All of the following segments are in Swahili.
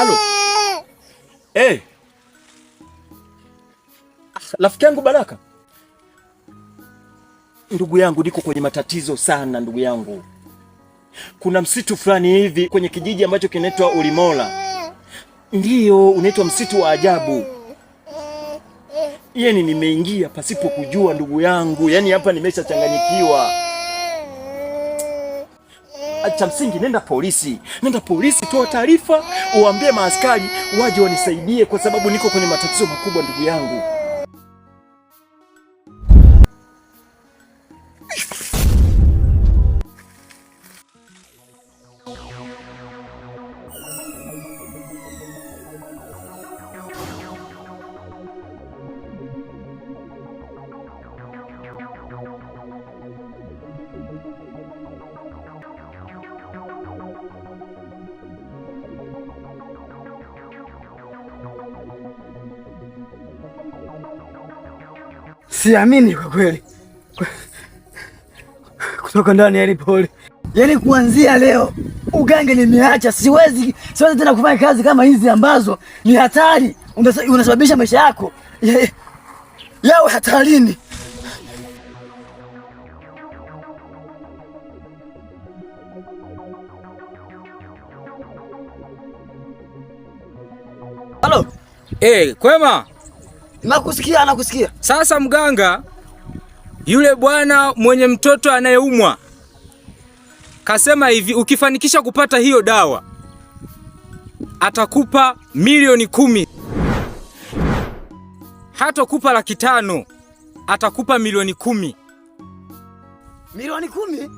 Halo. Rafiki yangu Baraka. Ndugu yangu, niko kwenye matatizo sana ndugu yangu. Kuna msitu fulani hivi kwenye kijiji ambacho kinaitwa Ulimola. Ndiyo, unaitwa msitu wa ajabu. Yaani nimeingia pasipo kujua ndugu yangu. Yaani hapa nimeshachanganyikiwa. Cha msingi nenda polisi. Toa taarifa, uambie maaskari waje wanisaidie kwa sababu niko kwenye matatizo makubwa ndugu yangu. Siamini kwa kweli. Kutoka ndani ya pole. Yaani kuanzia leo uganga nimeacha, siwezi tena kufanya kazi kama hizi ambazo ni hatari. Unasababisha maisha yako yawe hatarini. Halo. Kwema? Nakusikia. Sasa mganga, yule bwana mwenye mtoto anayeumwa kasema hivi, ukifanikisha kupata hiyo dawa atakupa milioni 10. Hatakupa 500,000, atakupa milioni 10. Milioni 10?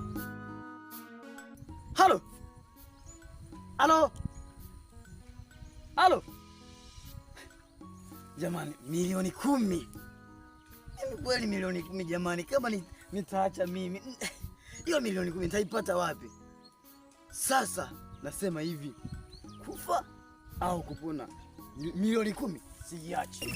Halo. Jamani, milioni 10. Kweli milioni 10 jamani, kama nitaacha mimi. Hiyo milioni 10 nitaipata wapi? Sasa nasema hivi, kufa au kupona. Milioni 10 siachi.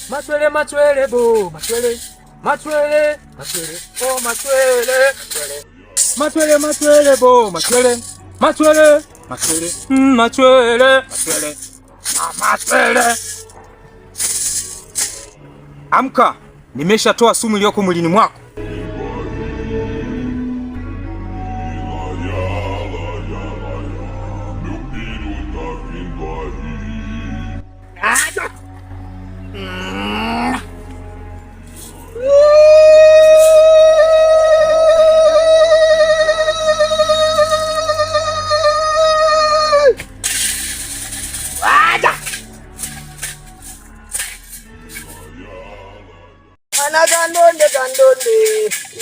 Matwele, matwele, bo, matwele, matwele, matwele, oh, matwele, matwele, matwele, bo, matwele, matwele, matwele, matwele, matwele, Amasele. Amka, nimeshatoa sumu iliyoko mwilini mwako. Kandonde kandonde,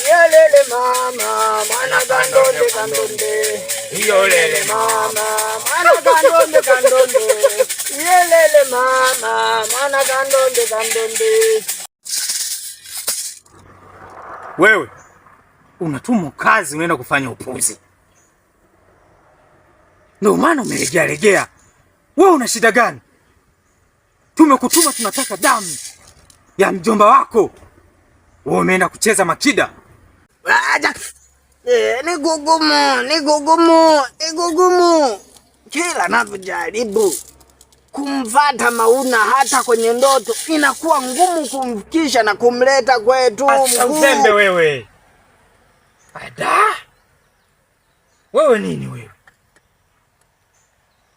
yelele mama, mwana kandonde kandonde, yelele mama, mwana kandonde kandonde, yelele mama, mwana kandonde kandonde. Wewe unatumwa kazi, unaenda kufanya upuzi, ndio maana umelegea legea. Wewe una shida gani? Tumekutuma, tunataka damu ya mjomba wako. Wewe umeenda kucheza makida. Ni gugumu. Kila napojaribu kumfata Mauna hata kwenye ndoto inakuwa ngumu kumfikisha na kumleta kwetu. Uzembe wewe. Ada. Wewe nini wewe?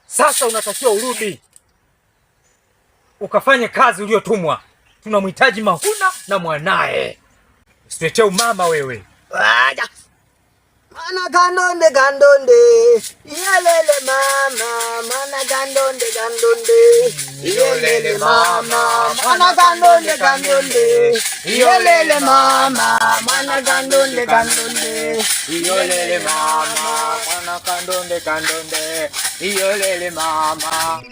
Sasa unatakiwa urudi ukafanye kazi uliyotumwa. Tunamhitaji Mauna na mwanae. Usiletee umama wewe. Mana kandonde kandonde, yelele mama, mana kandonde kandonde, yelele mama, mana kandonde kandonde, yelele mama, mana kandonde kandonde, yelele mama, mana kandonde kandonde, yelele mama.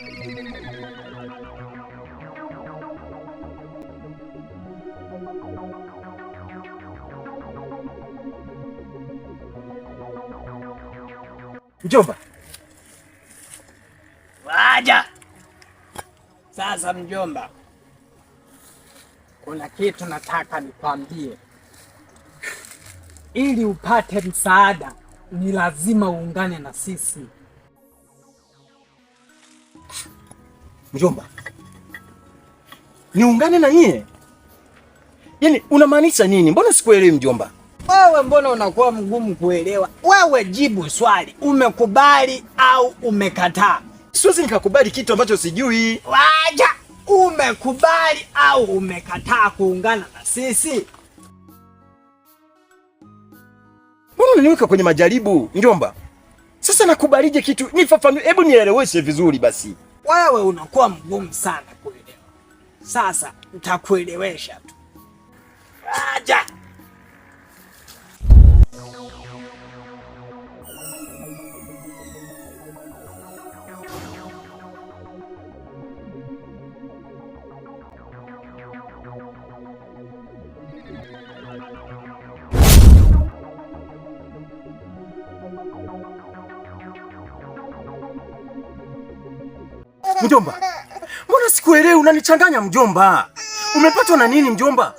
Mjomba. Waja. Sasa mjomba, kuna kitu nataka nikwambie. Ili upate msaada ni lazima uungane na sisi. Mjomba, niungane na nyie? Yaani unamaanisha nini? Mbona sikuelewi mjomba? Wewe mbona unakuwa mgumu kuelewa? Wewe jibu swali, umekubali au umekataa? Siwezi nikakubali kitu ambacho sijui. Waja, umekubali au umekataa kuungana na sisi? Mbona unaniweka kwenye majaribu mjomba? Sasa nakubalije kitu? Nifafanue, hebu nieleweshe vizuri basi. Wewe unakuwa mgumu sana kuelewa. Sasa nitakuelewesha tu. Waja. Mjomba, mbona sikuelewi? Unanichanganya mjomba. Umepatwa na nini mjomba?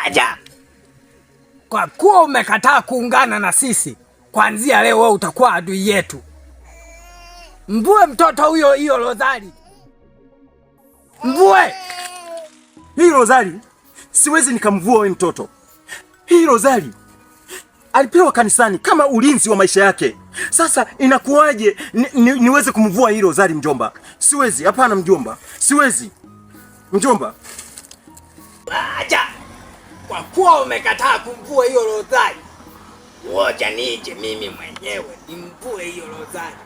Aja. Kwa kuwa umekataa kuungana na sisi, kuanzia leo wewe utakuwa adui yetu. Mvue mtoto huyo hiyo Rozari. Mvue. Hii Rozari siwezi nikamvua wewe mtoto. Hii Rozari alipewa kanisani kama ulinzi wa maisha yake. Sasa inakuwaje niweze kumvua hii Rozari mjomba? Siwezi, hapana mjomba. Siwezi. Mjomba. Acha. Kwa kuwa umekataa kumvua hiyo Rozari, ngoja nije mimi mwenyewe nimvue hiyo Rozari.